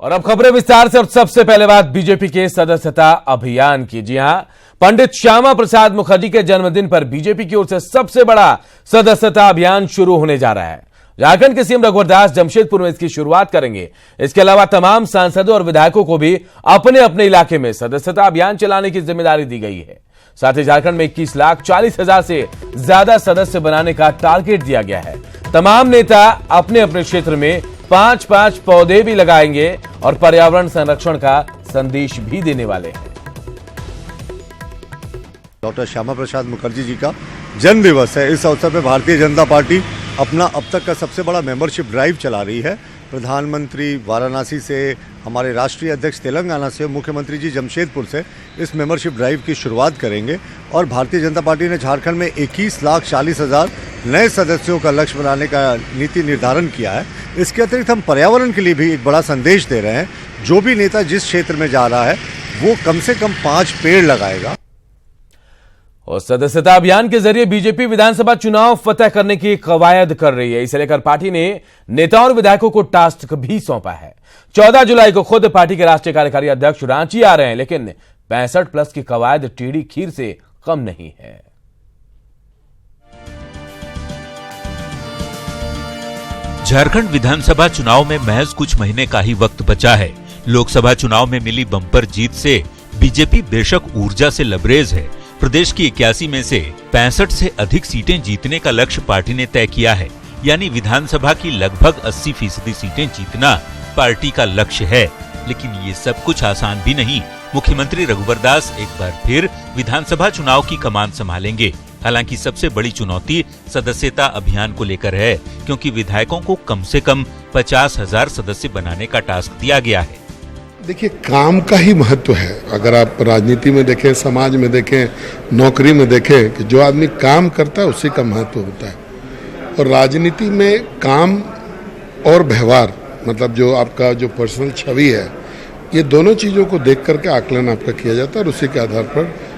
और अब खबरें विस्तार से। और सबसे पहले बात बीजेपी के सदस्यता अभियान की। जी हां, पंडित श्यामा प्रसाद मुखर्जी के जन्मदिन पर बीजेपी की ओर से सबसे बड़ा सदस्यता अभियान शुरू होने जा रहा है। झारखंड के सीएम रघुवर दास जमशेदपुर में इसकी शुरुआत करेंगे। इसके अलावा तमाम सांसदों और विधायकों को भी अपने अपने इलाके में सदस्यता अभियान चलाने की जिम्मेदारी दी गई है। साथ ही झारखंड में 21,40,000 से ज्यादा सदस्य बनाने का टारगेट दिया गया है। तमाम नेता अपने अपने क्षेत्र में 5-5 पौधे भी लगाएंगे और पर्यावरण संरक्षण का संदेश भी देने वाले हैं। डॉक्टर श्यामा प्रसाद मुखर्जी जी का जन्म दिवस है। इस अवसर पर भारतीय जनता पार्टी अपना अब तक का सबसे बड़ा मेंबरशिप ड्राइव चला रही है। प्रधानमंत्री वाराणसी से, हमारे राष्ट्रीय अध्यक्ष तेलंगाना से, मुख्यमंत्री जी जमशेदपुर से इस मेंबरशिप ड्राइव की शुरुआत करेंगे। और भारतीय जनता पार्टी ने झारखंड में 21,40,000 नए सदस्यों का लक्ष्य बनाने का नीति निर्धारण किया है। इसके अतिरिक्त हम पर्यावरण के लिए भी एक बड़ा संदेश दे रहे हैं। जो भी नेता जिस क्षेत्र में जा रहा है वो कम से कम 5 पेड़ लगाएगा। और सदस्यता अभियान के जरिए बीजेपी विधानसभा चुनाव फतह करने की कवायद कर रही है। इसे लेकर पार्टी ने नेताओं और विधायकों को टास्क भी सौंपा है। 14 जुलाई को खुद पार्टी के राष्ट्रीय कार्यकारी अध्यक्ष रांची आ रहे हैं, लेकिन 65+ की कवायद टेढ़ी खीर से कम नहीं है। झारखंड विधानसभा चुनाव में महज कुछ महीने का ही वक्त बचा है। लोकसभा चुनाव में मिली बम्पर जीत से बीजेपी बेशक ऊर्जा से लबरेज है। प्रदेश की 81 में से 65 से अधिक सीटें जीतने का लक्ष्य पार्टी ने तय किया है। यानी विधानसभा की लगभग 80% सीटें जीतना पार्टी का लक्ष्य है। लेकिन ये सब कुछ आसान भी नहीं। मुख्यमंत्री रघुवर दास एक बार फिर विधानसभा चुनाव की कमान संभालेंगे। हालांकि सबसे बड़ी चुनौती सदस्यता अभियान को लेकर है, क्योंकि विधायकों को कम से कम 50,000 सदस्य बनाने का टास्क दिया गया है। देखिए, काम का ही महत्व है। अगर आप राजनीति में देखें, समाज में देखें, नौकरी में देखें कि जो आदमी काम करता है उसी का महत्व होता है। और राजनीति में काम और व्यवहार, मतलब जो आपका जो पर्सनल छवि है, ये दोनों चीज़ों को देख करके आकलन आपका किया जाता है और उसी के आधार पर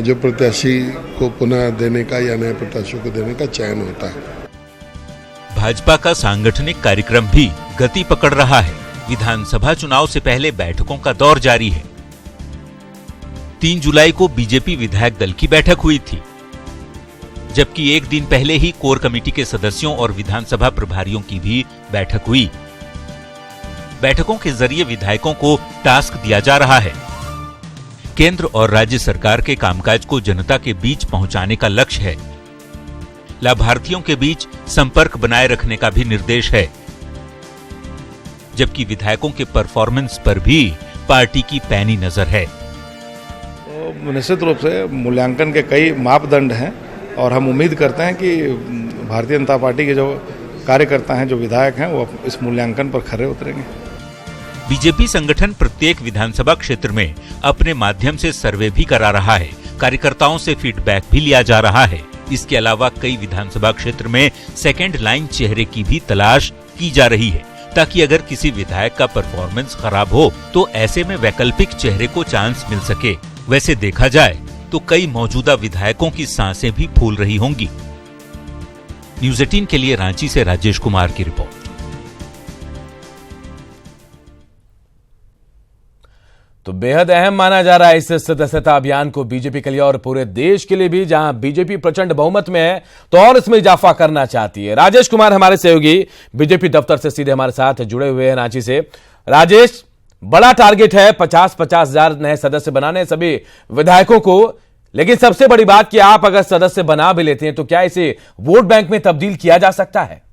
जो प्रत्याशी को पुनः देने का या नए प्रत्याशियों को देने का चयन होता है। भाजपा का सांगठनिक कार्यक्रम भी गति पकड़ रहा है। विधानसभा चुनाव से पहले बैठकों का दौर जारी है। 3 जुलाई को बीजेपी विधायक दल की बैठक हुई थी, जबकि एक दिन पहले ही कोर कमेटी के सदस्यों और विधानसभा प्रभारियों की भी बैठक हुई। बैठकों के जरिए विधायकों को टास्क दिया जा रहा है। केंद्र और राज्य सरकार के कामकाज को जनता के बीच पहुंचाने का लक्ष्य है। लाभार्थियों के बीच संपर्क बनाए रखने का भी निर्देश है, जबकि विधायकों के परफॉर्मेंस पर भी पार्टी की पैनी नजर है। तो निश्चित रूप से मूल्यांकन के कई मापदंड हैं और हम उम्मीद करते हैं कि भारतीय जनता पार्टी के जो कार्यकर्ता हैं, जो विधायक हैं, वो इस मूल्यांकन पर खरे उतरेंगे। बीजेपी संगठन प्रत्येक विधानसभा क्षेत्र में अपने माध्यम से सर्वे भी करा रहा है। कार्यकर्ताओं से फीडबैक भी लिया जा रहा है। इसके अलावा कई विधानसभा क्षेत्र में सेकेंड लाइन चेहरे की भी तलाश की जा रही है, ताकि अगर किसी विधायक का परफॉर्मेंस खराब हो तो ऐसे में वैकल्पिक चेहरे को चांस मिल सके। वैसे देखा जाए तो कई मौजूदा विधायकों की सांसें भी फूल रही होंगी। न्यूज़ 18 के लिए रांची से राजेश कुमार की रिपोर्ट। तो बेहद अहम माना जा रहा है इस सदस्यता अभियान को बीजेपी के लिए और पूरे देश के लिए भी, जहां बीजेपी प्रचंड बहुमत में है तो और इसमें इजाफा करना चाहती है। राजेश कुमार हमारे सहयोगी बीजेपी दफ्तर से सीधे हमारे साथ जुड़े हुए हैं रांची से। राजेश, बड़ा टारगेट है 50,000 नए सदस्य बनाने सभी विधायकों को, लेकिन सबसे बड़ी बात कि आप अगर सदस्य बना भी लेते हैं तो क्या इसे वोट बैंक में तब्दील किया जा सकता है?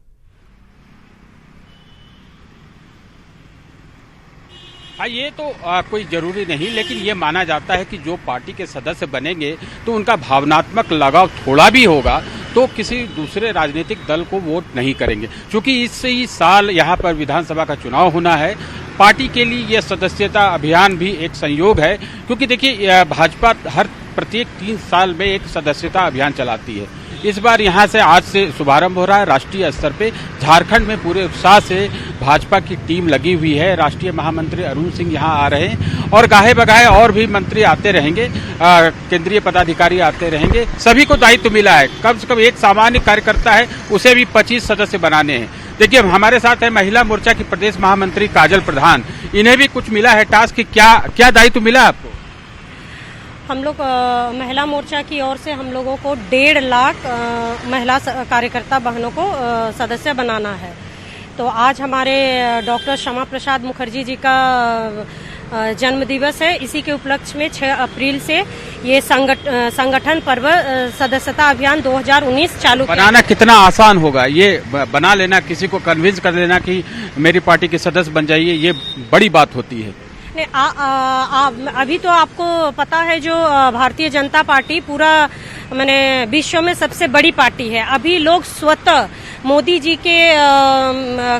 हाँ, ये तो कोई जरूरी नहीं, लेकिन ये माना जाता है कि जो पार्टी के सदस्य बनेंगे तो उनका भावनात्मक लगाव थोड़ा भी होगा तो किसी दूसरे राजनीतिक दल को वोट नहीं करेंगे। क्योंकि इस साल यहाँ पर विधानसभा का चुनाव होना है। पार्टी के लिए यह सदस्यता अभियान भी एक संयोग है, क्योंकि देखिए भाजपा प्रत्येक 3 साल में एक सदस्यता अभियान चलाती है। इस बार यहाँ से आज से शुभारंभ हो रहा है। राष्ट्रीय स्तर पे झारखंड में पूरे उत्साह से भाजपा की टीम लगी हुई है। राष्ट्रीय महामंत्री अरुण सिंह यहाँ आ रहे हैं और गाहे बगाहे और भी मंत्री आते रहेंगे, केंद्रीय पदाधिकारी आते रहेंगे। सभी को दायित्व मिला है, कम से कम एक सामान्य कार्यकर्ता है उसे भी 25 सदस्य बनाने हैं। देखिए हमारे साथ है महिला मोर्चा की प्रदेश महामंत्री काजल प्रधान, इन्हें भी कुछ मिला है टास्क, क्या दायित्व मिला आपको? हम लोग महिला मोर्चा की ओर से हम लोगों को 1.5 लाख महिला कार्यकर्ता बहनों को सदस्य बनाना है। तो आज हमारे डॉक्टर श्यामा प्रसाद मुखर्जी जी का जन्म दिवस है। इसी के उपलक्ष्य में 6 अप्रैल से ये संगठन पर्व सदस्यता अभियान 2019 चालू बनाना कितना आसान होगा, ये बना लेना, किसी को कन्विंस कर लेना कि मेरी पार्टी के सदस्य बन जाइए, ये बड़ी बात होती है। अभी तो आपको पता है जो भारतीय जनता पार्टी पूरा मैंने विश्व में सबसे बड़ी पार्टी है। अभी लोग स्वतः मोदी जी के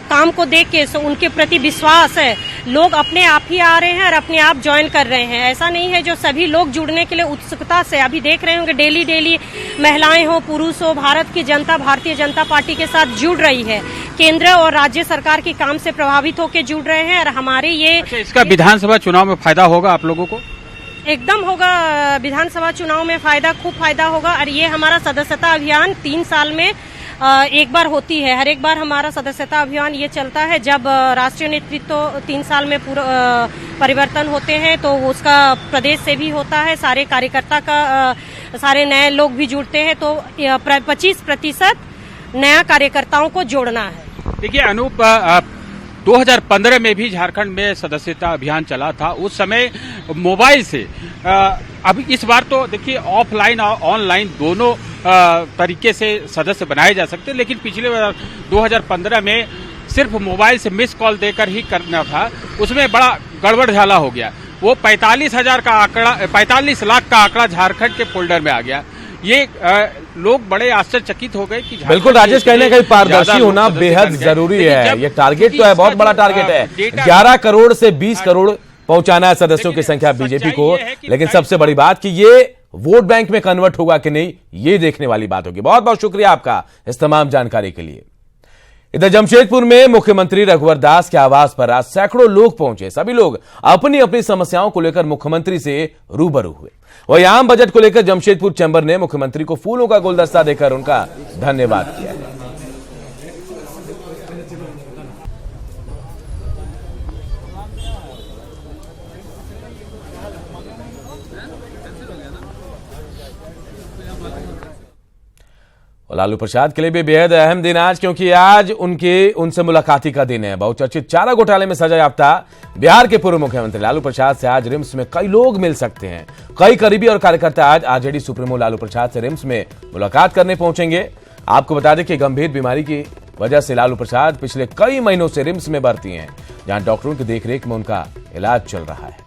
काम को देख के उनके प्रति विश्वास है, लोग अपने आप ही आ रहे हैं और अपने आप ज्वाइन कर रहे हैं। ऐसा नहीं है, जो सभी लोग जुड़ने के लिए उत्सुकता से अभी देख रहे होंगे, डेली महिलाएं हो पुरुष हो, भारत की जनता भारतीय जनता पार्टी के साथ जुड़ रही है। केंद्र और राज्य सरकार के काम से प्रभावित होकर जुड़ रहे हैं और हमारे ये इसका विधानसभा चुनाव में फायदा होगा आप लोगों को? एकदम होगा। विधानसभा चुनाव में खूब फायदा होगा। और ये हमारा सदस्यता अभियान 3 साल में एक बार होती है। हर एक बार हमारा सदस्यता अभियान ये चलता है जब राष्ट्रीय नेतृत्व 3 साल में पूरा परिवर्तन होते हैं, तो उसका प्रदेश से भी होता है, सारे कार्यकर्ता का सारे नए लोग भी जुड़ते हैं, तो 25% नया कार्यकर्ताओं को जोड़ना है। देखिए अनूप, 2015 में भी झारखंड में सदस्यता अभियान चला था, उस समय मोबाइल से। अब इस बार तो देखिए ऑफलाइन और ऑनलाइन दोनों तरीके से सदस्य बनाए जा सकते हैं, लेकिन पिछले 2015 में सिर्फ मोबाइल से मिस कॉल देकर ही करना था, उसमें बड़ा गड़बड़ झाला हो गया। वो 45 लाख का आंकड़ा झारखंड के फोल्डर में आ गया। ये लोग बड़े आश्चर्यचकित हो गए कि बिल्कुल राजेश, कहीं ना कहीं पारदर्शी होना बेहद जरूरी है। ये टारगेट तो है, बहुत बड़ा टारगेट है, 11 करोड़ से 20 करोड़ पहुंचाना है सदस्यों की संख्या बीजेपी को। लेकिन सबसे बड़ी बात कि ये वोट बैंक में कन्वर्ट होगा कि नहीं, ये देखने वाली बात होगी। बहुत बहुत शुक्रिया आपका इस तमाम जानकारी के लिए। इधर जमशेदपुर में मुख्यमंत्री रघुवर दास के आवास पर आज सैकड़ों लोग पहुंचे। सभी लोग अपनी अपनी समस्याओं को लेकर मुख्यमंत्री से रूबरू हुए। वहीं आम बजट को लेकर जमशेदपुर चैंबर ने मुख्यमंत्री को फूलों का गुलदस्ता देकर उनका धन्यवाद किया है। लालू प्रसाद के लिए भी बेहद अहम दिन आज, क्योंकि आज उनसे मुलाकाती का दिन है। बहुचर्चित चारा घोटाले में सजा याफ्ता बिहार के पूर्व मुख्यमंत्री लालू प्रसाद से आज रिम्स में कई लोग मिल सकते हैं। कई करीबी और कार्यकर्ता आज आरजेडी सुप्रीमो लालू प्रसाद से रिम्स में मुलाकात करने पहुंचेंगे। आपको बता दें कि गंभीर बीमारी की वजह से लालू प्रसाद पिछले कई महीनों से रिम्स में भर्ती हैं, जहां डॉक्टरों की देखरेख में उनका इलाज चल रहा है।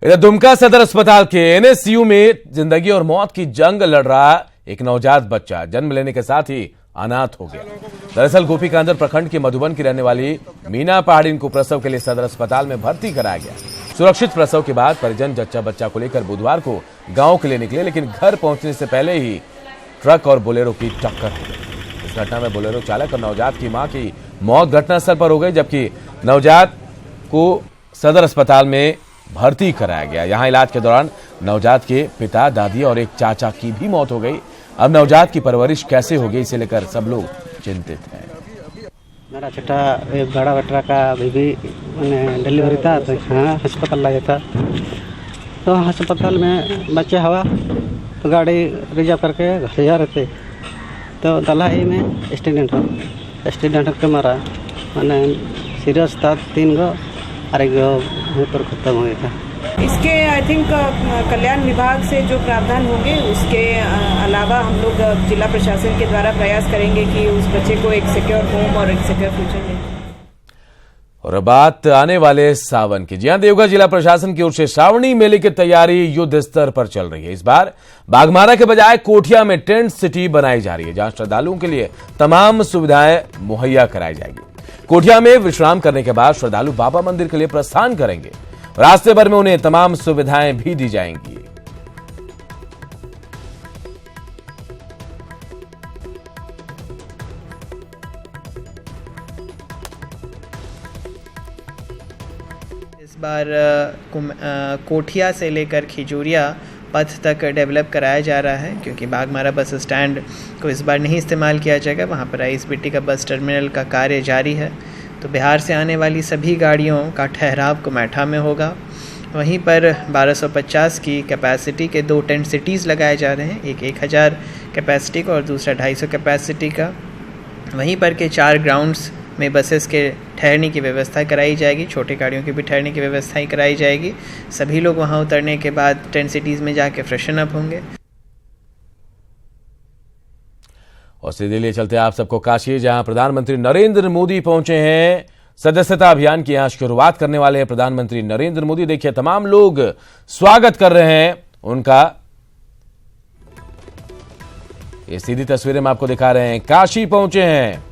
इधर दुमका सदर अस्पताल के एनएसयू में जिंदगी और मौत की जंग लड़ रहा एक नवजात बच्चा जन्म लेने के साथ ही अनाथ हो गया। दरअसल गोपीकांदर प्रखंड के मधुबन की रहने वाली मीना पहाड़ीन को प्रसव के लिए सदर अस्पताल में भर्ती कराया गया। सुरक्षित प्रसव के बाद परिजन जच्चा बच्चा को लेकर बुधवार को गांव के लिए निकले, लेकिन घर पहुंचने से पहले ही ट्रक और बोलेरो की टक्कर हो गई। इस घटना में बोलेरो चालक और नवजात की मां की मौत घटनास्थल पर हो गई, जबकि नवजात को सदर अस्पताल में भर्ती कराया गया। यहां इलाज के दौरान नवजात के पिता, दादी और एक चाचा की भी मौत हो गई। अब नवजात की परवरिश कैसे होगी, इसे लेकर सब लोग चिंतित हैं। मेरा छोटा एक बड़ा बेटा का बेबी डिलीवरी था, तो हाँ अस्पताल लाया था। तो अस्पताल में बच्चे हुआ तो गाड़ी रिजर्व करके घर जा रहे थे, तो दलाई में एक्सीडेंट होकर मारा। मैंने सीरियस था 3 गो और 1 गो पर खत्म हो गया था। इसके आई थिंक कल्याण विभाग से जो प्रावधान होंगे उसके अलावा हम लोग जिला प्रशासन के द्वारा प्रयास करेंगे कि उस बच्चे को एक सिक्योर होम और एक सिक्योर फ्यूचर दें। और बात आने वाले सावन की। जी हां, देवघर जिला प्रशासन की ओर से श्रावणी मेले की तैयारी युद्ध स्तर पर चल रही है। इस बार बाघमारा के बजाय कोठिया में टेंट सिटी बनाई जा रही है, जहां श्रद्धालुओं के लिए तमाम सुविधाएं मुहैया कराई जाएगी। कोठिया में विश्राम करने के बाद श्रद्धालु बाबा मंदिर के लिए प्रस्थान करेंगे। रास्ते भर में उन्हें तमाम सुविधाएं भी दी जाएंगी। इस बार कोठिया से लेकर खिजूरिया पथ तक डेवलप कराया जा रहा है, क्योंकि बाघमारा बस स्टैंड को इस बार नहीं इस्तेमाल किया जाएगा। वहाँ पर ISBT का बस टर्मिनल का कार्य जारी है। तो बिहार से आने वाली सभी गाड़ियों का ठहराव कुमैठा में होगा। वहीं पर 1250 की कैपेसिटी के 2 टेंट सिटीज़ लगाए जा रहे हैं, एक 1000 कैपेसिटी का और दूसरा 250 कैपेसिटी का। वहीं पर के 4 ग्राउंड्स में बसेस के ठहरने की व्यवस्था कराई जाएगी, छोटी गाड़ियों की भी ठहरने की व्यवस्था ही कराई जाएगी। सभी लोग वहां उतरने के बाद टेंट सिटीज़ में जाके फ्रेशन अप होंगे। और सीधे लिए चलते हैं आप सबको काशी, जहां प्रधानमंत्री नरेंद्र मोदी पहुंचे हैं। सदस्यता अभियान की यहां शुरुआत करने वाले हैं प्रधानमंत्री नरेंद्र मोदी। देखिए तमाम लोग स्वागत कर रहे हैं उनका। ये सीधी तस्वीरें हम आपको दिखा रहे हैं। काशी पहुंचे हैं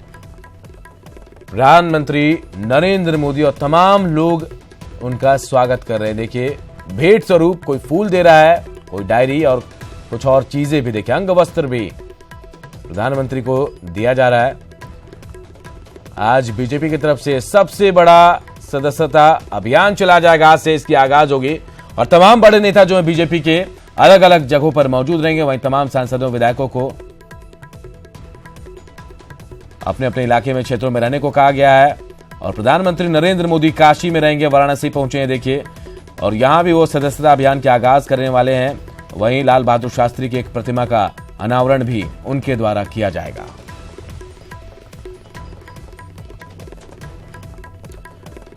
प्रधानमंत्री नरेंद्र मोदी और तमाम लोग उनका स्वागत कर रहे हैं। देखिए भेंट स्वरूप कोई फूल दे रहा है, कोई डायरी और कुछ और चीजें भी, देखिए अंग वस्त्र भी प्रधानमंत्री को दिया जा रहा है। आज बीजेपी की तरफ से सबसे बड़ा सदस्यता अभियान चला जाएगा। आज से इसकी आगाज होगी और तमाम बड़े नेता जो है बीजेपी के अलग अलग जगहों पर मौजूद रहेंगे। वहीं तमाम सांसदों विधायकों को अपने अपने इलाके में क्षेत्रों में रहने को कहा गया है। और प्रधानमंत्री नरेंद्र मोदी काशी में रहेंगे, वाराणसी पहुंचे हैं देखिए, और यहां भी वो सदस्यता अभियान के आगाज करने वाले हैं। वहीं लाल बहादुर शास्त्री की एक प्रतिमा का अनावरण भी उनके द्वारा किया जाएगा।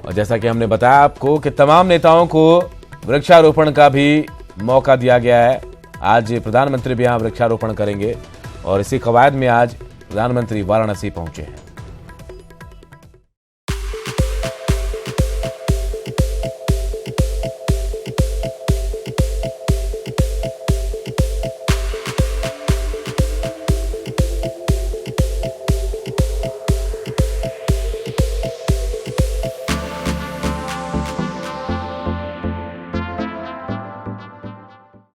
और जैसा कि हमने बताया आपको कि तमाम नेताओं को वृक्षारोपण का भी मौका दिया गया है। आज प्रधानमंत्री भी यहां वृक्षारोपण करेंगे और इसी कवायद में आज प्रधानमंत्री वाराणसी पहुंचे हैं।